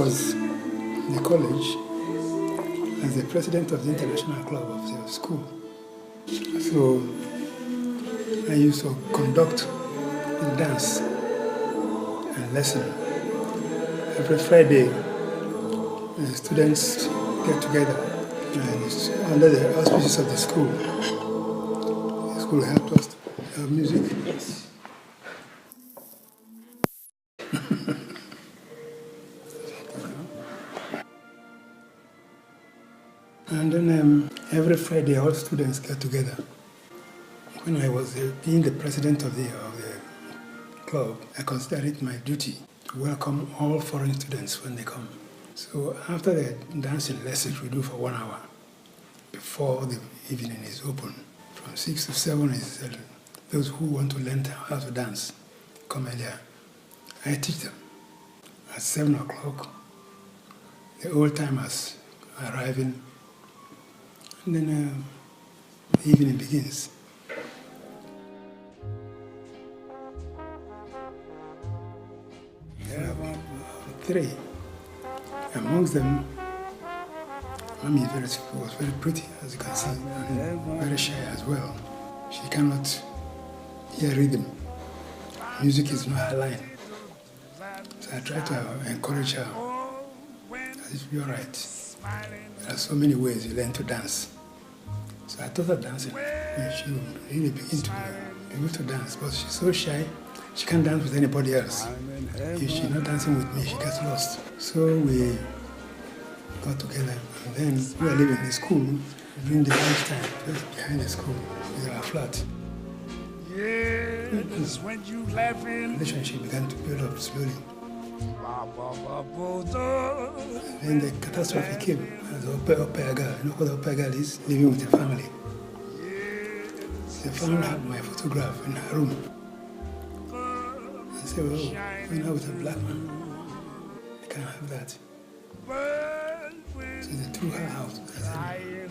was in the college as the president of the international club of the school. So I used to conduct a dance and lesson. Every Friday, the students get together and it's under the auspices of the school. The school helped us to have music. Yes. And then every Friday, all students get together. When I was being the president of the club, I considered it my duty to welcome all foreign students when they come. So after the dancing lessons we do for 1 hour, before the evening is open, from 6 to 7 is those who want to learn how to dance come earlier. I teach them. At 7 o'clock, the old timers are arriving, and then the evening begins. There are about 3. Amongst them, Mommy was very pretty, as you can see, and very shy as well. She cannot hear rhythm. Music is not her line. So I try to encourage her. That it will be all right. There are so many ways you learn to dance. So I taught her dancing, and she will really begin to be able to dance. But she's so shy, she can't dance with anybody else. If she's not dancing with me, she gets lost. So we got together, and then we were living in the school during the lunchtime, just behind the school, with our flat. Yes, when you laughing. Relationship began to build up slowly. And then the catastrophe came. As a pair girl, you know what a pair girl is? Living with a family. The family had my photograph in her room. I said, well, you're not with a black man. I can't have that. So they threw her out. I said,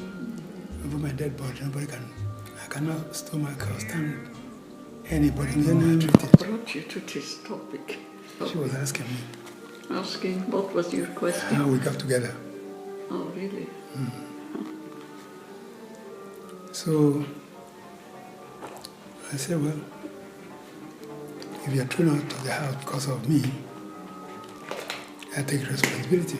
over my dead body, I cannot stomach or stand anybody. What brought you to this topic? She was asking me. Asking, what was your question? How we got together. Oh, really? So I said, well, if you are thrown out of the house because of me, I take responsibility.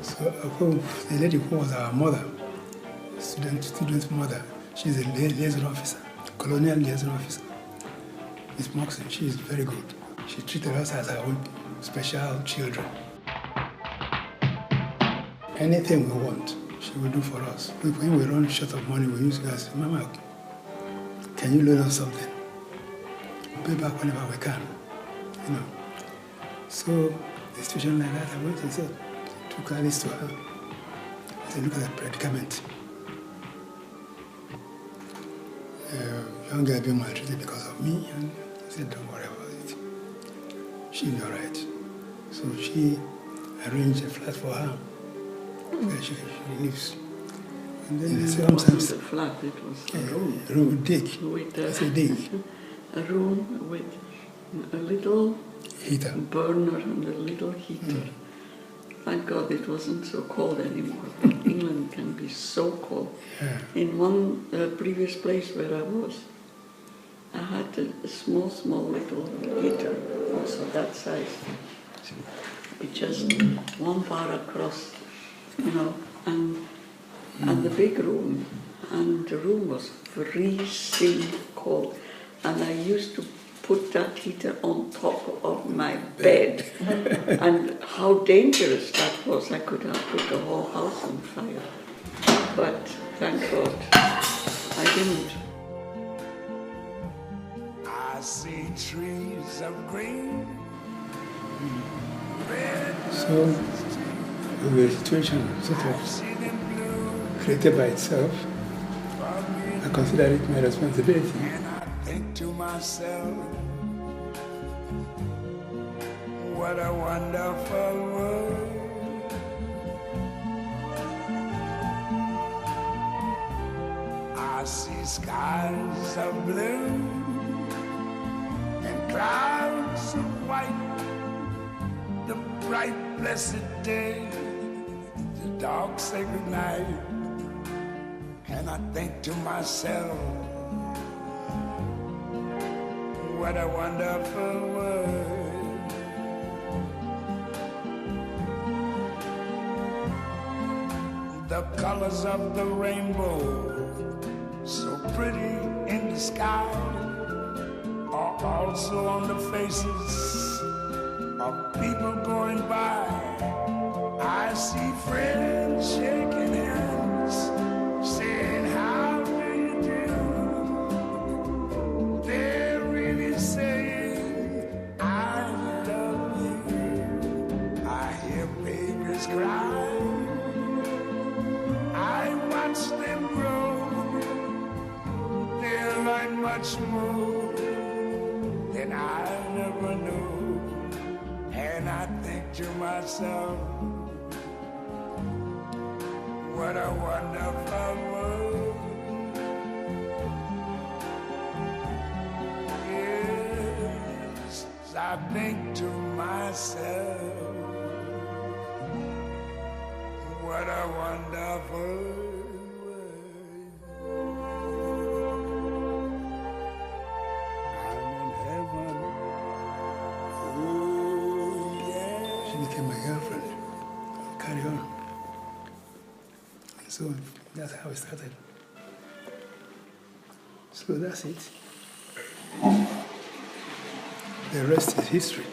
So the lady who was our mother, student's mother, she's a liaison officer, colonial liaison officer. Miss Moxon, she is very good. She treated us as her own special children. Anything we want, she will do for us. When we run short of money, we used to ask, Mama, can you loan us something? We'll pay back whenever we can, you know. So the situation like that, I went and said, took Alice to her. I said, look at that predicament. Young girl being maltreated because of me, and I said, don't worry about it. She'll be all right. So she arranged a flat for her where she lives. And then sometimes it wasn't a flat, it was a room. A room, dig. With a dig. A room with a little heater, burner and a little heater. Thank God it wasn't so cold anymore. England can be so cold. Yeah. In one previous place where I was, I had a small little heater, also that size. It just 1 bar across, you know, and the big room, and the room was freezing cold, and I used to put that heater on top of my bed. And how dangerous that was. I could have put the whole house on fire. But thank God I didn't. I see trees of green. So the situation sort of created by itself. I consider it my responsibility. And I think to myself, what a wonderful world. I I see skies of blue and clouds of white, the bright blessed day, the dark sacred night, and I think to myself, what a wonderful world. The colors of the rainbow, so pretty in the sky, are also on the faces of people going by. I see friends shaking hands, saying, how do you do? They're really saying, I love you. I hear babies cry, I watch them grow. They'll learn much more than I never knew. And I think to myself, what a wonderful world. Yes, I think to myself, what a wonderful world. I'm in heaven. Oh, yeah. She became my girlfriend. I'll carry on. And so that's how it started. So that's it. The rest is history.